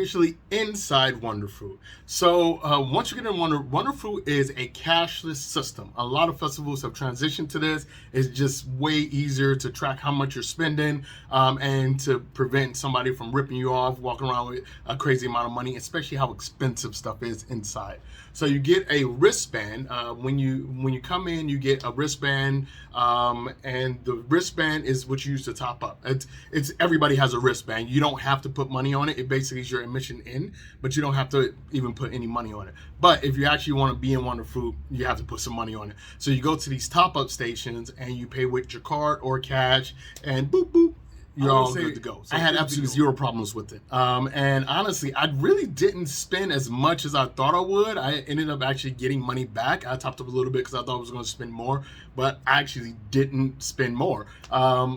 officially inside Wonderfruit. So once you get in Wonderfruit is a cashless system. A lot of festivals have transitioned to this. It's just way easier to track how much you're spending and to prevent somebody from ripping you off, walking around with a crazy amount of money, especially how expensive stuff is inside. So you get a wristband. When you come in, you get a wristband, and the wristband is what you use to top up. It's everybody has a wristband. You don't have to put money on it. It basically is your admission in, but you don't have to even put any money on it. But if you actually want to be in Wonderfruit, you have to put some money on it. So you go to these top-up stations and you pay with your card or cash, and boop boop, you're all good to go. So I had absolutely zero problems with it. And honestly, I really didn't spend as much as I thought I would. I ended up actually getting money back. I topped up a little bit because I thought I was going to spend more, but I actually didn't spend more.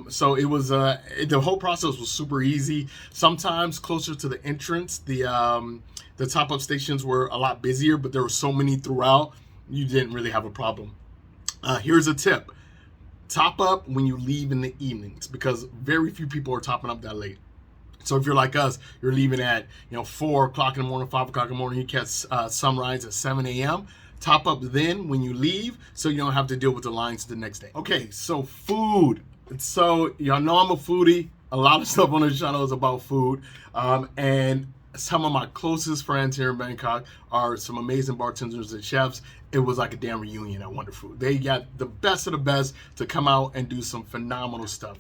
So it was the whole process was super easy. Sometimes closer to the entrance, the top-up stations were a lot busier, but there were so many throughout, you didn't really have a problem. Here's a tip. Top up when you leave in the evenings, because very few people are topping up that late. So if you're like us, you're leaving at 4 o'clock in the morning, 5 o'clock in the morning, you catch sunrise at 7 a.m. Top up then when you leave, so you don't have to deal with the lines the next day. Okay, so food. So y'all know I'm a foodie. A lot of stuff on this channel is about food, and some of my closest friends here in Bangkok are some amazing bartenders and chefs. It was like a damn reunion at Wonderfruit. They got the best of the best to come out and do some phenomenal stuff.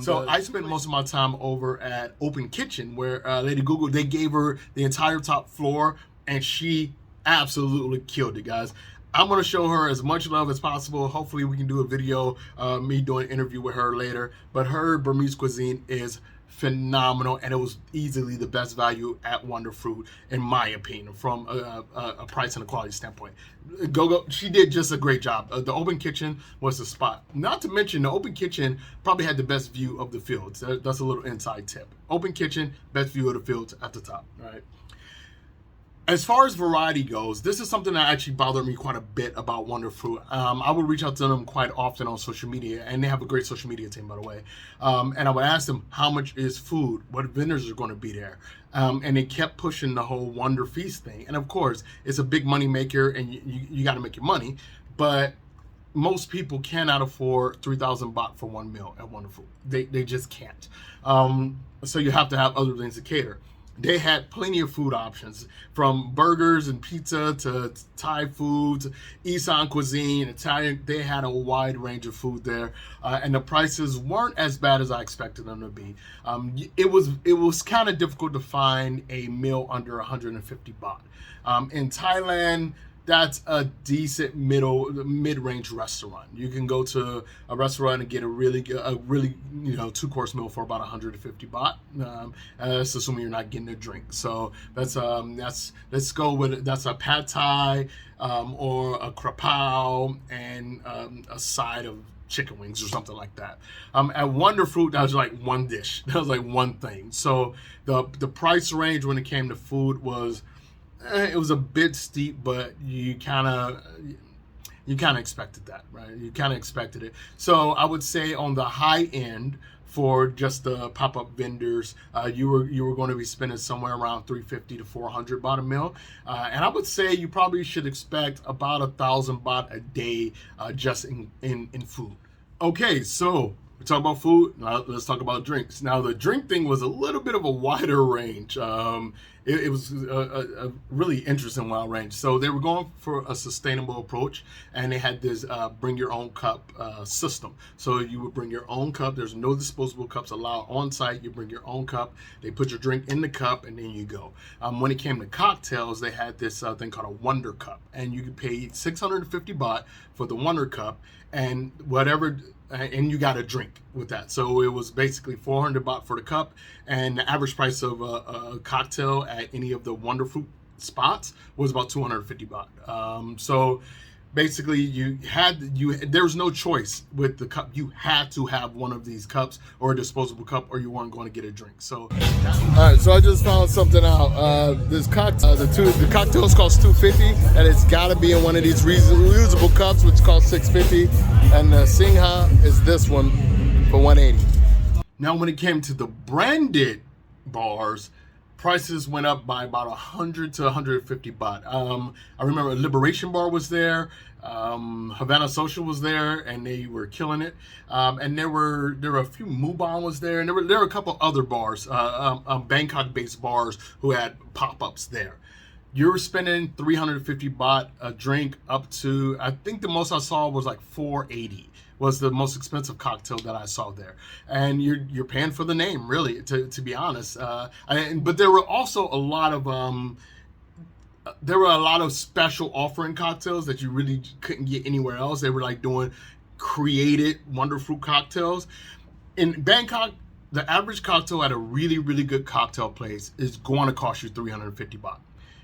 So I spent most of my time over at Open Kitchen, where Lady Google, they gave her the entire top floor, and she absolutely killed it, guys. I'm going to show her as much love as possible. Hopefully we can do a video, me doing an interview with her later. But her Burmese cuisine is phenomenal, and it was easily the best value at Wonderfruit, in my opinion, from a price and a quality standpoint. She did just a great job. The Open Kitchen was the spot. Not to mention, the Open Kitchen probably had the best view of the fields. That's a little inside tip. Open Kitchen, best view of the fields at the top, right? As far as variety goes, this is something that actually bothered me quite a bit about Wonderfruit. I would reach out to them quite often on social media, and they have a great social media team, by the way. And I would ask them, how much is food? What vendors are going to be there? And they kept pushing the whole Wonder Feast thing. And of course, it's a big money maker, and you got to make your money. But most people cannot afford 3,000 baht for one meal at Wonderfruit. They just can't. So you have to have other things to cater. They had plenty of food options, from burgers and pizza to Thai food, to Isan cuisine, Italian. They had a wide range of food there, and the prices weren't as bad as I expected them to be. It was kind of difficult to find a meal under 150 baht. In Thailand, that's a decent mid-range restaurant. You can go to a restaurant and get a really 2-course meal for about 150 baht. That's assuming you're not getting a drink. So that's let's go with it. That's a pad thai or a krapao and a side of chicken wings or something like that. At Wonderfruit, that was like one dish. That was like one thing. So the price range when it came to food was, it was a bit steep, but you kind of expected that, right? You kind of expected it. So I would say on the high end, for just the pop-up vendors, you were going to be spending somewhere around 350 to 400 baht a meal, and I would say you probably should expect about 1,000 baht a day just in food. Okay, so we talk about food. Now let's talk about drinks. Now the drink thing was a little bit of a wider range. It was a really interesting wild range. So they were going for a sustainable approach, and they had this bring your own cup system. So you would bring your own cup. There's no disposable cups allowed on site. You bring your own cup. They put your drink in the cup, and then you go. When it came to cocktails, they had this thing called a Wonder Cup, and you could pay 650 baht for the Wonder Cup, and whatever. And you got a drink with that. So it was basically 400 baht for the cup, and the average price of a cocktail at any of the Wonderfruit spots was about 250 baht. So basically there was no choice with the cup. You had to have one of these cups or a disposable cup, or you weren't going to get a drink. So all right, so I just found something out. This cocktail, the cocktails cost 250, and it's got to be in one of these reusable cups, which costs 650, and the Singha is this one for 180. Now when it came to the branded bars, prices went up by about 100 to 150 baht. I remember Liberation Bar was there, Havana Social was there, and they were killing it. And there were a few, Mubon was there, and there were a couple other bars, Bangkok-based bars who had pop-ups there. You're spending 350 baht a drink up to, I think the most I saw was like 480. Was the most expensive cocktail that I saw there, and you're paying for the name, really, to be honest. But there were also a lot of special offering cocktails that you really couldn't get anywhere else. They were like doing created Wonderfruit cocktails. In Bangkok, the average cocktail at a really, really good cocktail place is going to cost you 350 baht.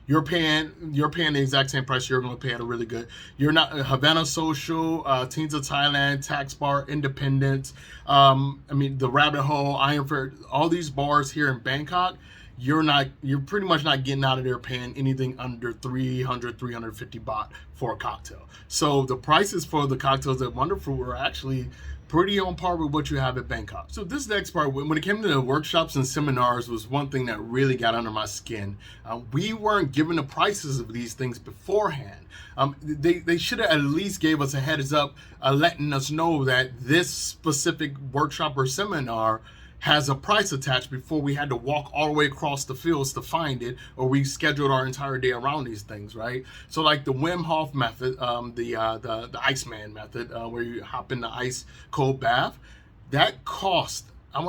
You're paying the exact same price you're going to pay at a really good. You're not Havana Social, Teens of Thailand, Tax Bar, Independence. The Rabbit Hole, Ironford, all these bars here in Bangkok. You're pretty much not getting out of there paying anything under 350 baht for a cocktail. So the prices for the cocktails at Wonderfruit were actually pretty on par with what you have at Bangkok. So this next part, when it came to the workshops and seminars, was one thing that really got under my skin. We weren't given the prices of these things beforehand. They should have at least gave us a heads up, letting us know that this specific workshop or seminar has a price attached before we had to walk all the way across the fields to find it, or we scheduled our entire day around these things, right? So like the Wim Hof method, the Iceman method, where you hop in the ice cold bath, that cost, I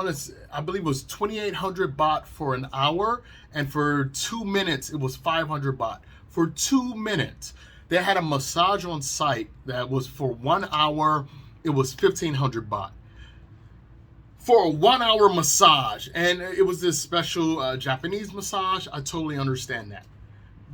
believe it was 2,800 baht for an hour, and for 2 minutes it was 500 baht. For 2 minutes, they had a massage on site that was for 1 hour, it was 1,500 baht. For a 1 hour massage, and it was this special Japanese massage. I totally understand that.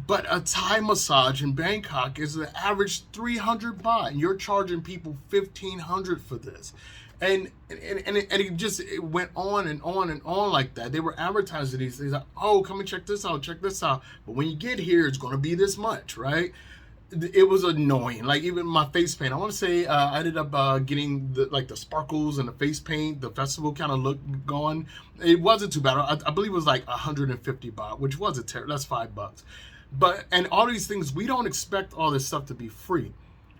But a Thai massage in Bangkok is the average 300 baht, and you're charging people 1,500 for this. And it went on and on and on like that. They were advertising these things like, oh, come and check this out. But when you get here, it's going to be this much, right? It was annoying. Like even my face paint, I want to say I ended up getting the sparkles and the face paint, the festival kind of look going. It wasn't too bad. I believe it was like 150 baht, which wasn't terrible. That's $5. And all these things, we don't expect all this stuff to be free.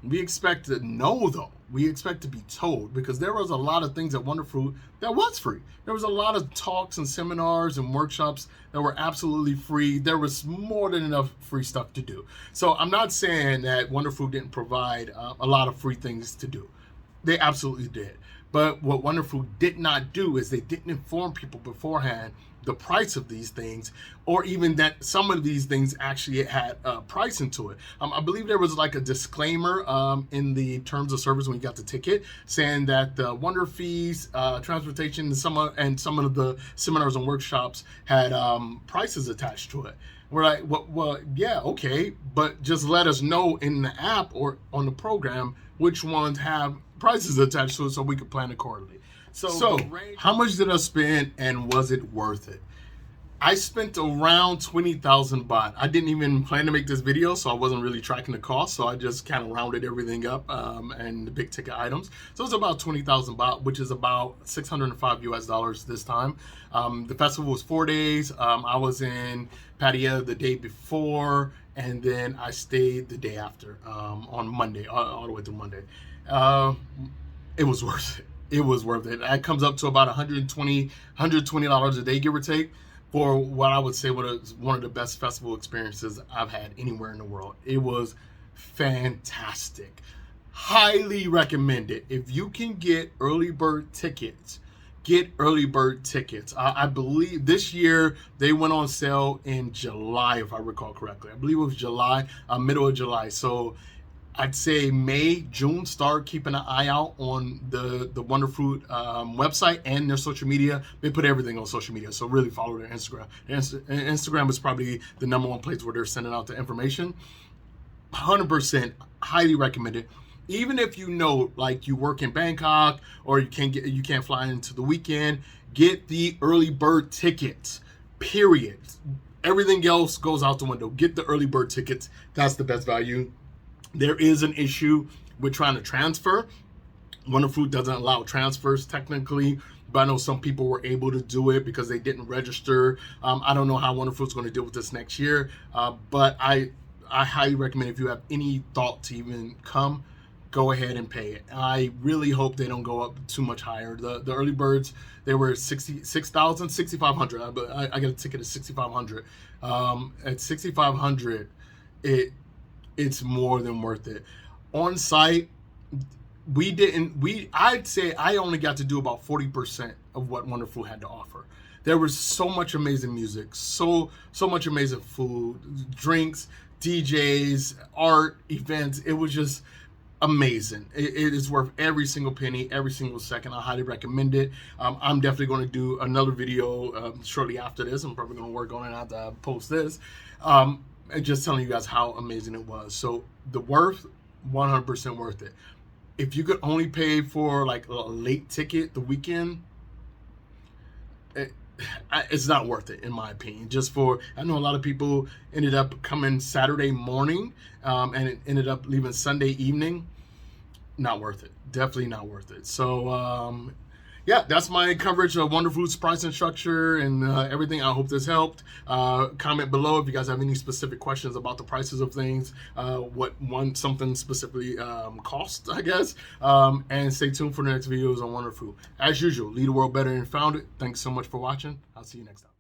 We expect to know, though. We expect to be told, because there was a lot of things at Wonderfruit that was free. There was a lot of talks and seminars and workshops that were absolutely free. There was more than enough free stuff to do. So I'm not saying that Wonderfruit didn't provide a lot of free things to do. They absolutely did. But what Wonderfruit did not do is they didn't inform people beforehand the price of these things, or even that some of these things actually had a price into it. I believe there was like a disclaimer in the terms of service when you got the ticket, saying that the wonder fees, transportation, and some of the seminars and workshops had prices attached to it. We're like, well, yeah, okay, but just let us know in the app or on the program which ones have prices attached to it so we could plan accordingly. So how much did I spend, and was it worth it? I spent around 20,000 baht. I didn't even plan to make this video, so I wasn't really tracking the cost. So I just kind of rounded everything up and the big ticket items. So it's about 20,000 baht, which is about $605 US this time. The festival was 4 days. I was in Pattaya the day before, and then I stayed the day after on Monday, all the way through Monday. It was worth it. It was worth it. That comes up to about $120 a day, give or take, for what I would say was one of the best festival experiences I've had anywhere in the world. It was fantastic. Highly recommend it. If you can get early bird tickets, get early bird tickets. I believe this year they went on sale in July, if I recall correctly. I believe it was July, middle of July. So I'd say May, June, start keeping an eye out on the Wonderfruit website and their social media. They put everything on social media, so really follow their Instagram. Instagram is probably the #1 place where they're sending out the information. 100% highly recommend it. Even if you know, like, you work in Bangkok or you can't fly into the weekend, get the early bird tickets. Period. Everything else goes out the window. Get the early bird tickets. That's the best value. There is an issue with trying to transfer. Wonderfruit doesn't allow transfers technically, but I know some people were able to do it because they didn't register. I don't know how Wonderfruit's going to deal with this next year, but I highly recommend, if you have any thought to even come, go ahead and pay it. I really hope they don't go up too much higher. The early birds, they were 66,000, 6,500. I got a ticket at 6,500. At 6,500, it's more than worth it. On site, I'd say I only got to do about 40% of what Wonderfruit had to offer. There was so much amazing music, so much amazing food, drinks, DJs, art, events. It was just amazing. It is worth every single penny, every single second. I highly recommend it. I'm definitely going to do another video shortly after this. I'm probably going to work on it after I post this. And just telling you guys how amazing it was. So the worth, 100% worth it. If you could only pay for like a late ticket the weekend, it's not worth it, in my opinion. Just for, I know a lot of people ended up coming Saturday morning, and it ended up leaving Sunday evening. Not worth it. Definitely not worth it. So yeah, that's my coverage of Wonderfruit's pricing structure and everything. I hope this helped. Comment below if you guys have any specific questions about the prices of things, what something specifically costs, I guess. And stay tuned for the next videos on Wonderfruit. As usual, lead the world better than found it. Thanks so much for watching. I'll see you next time.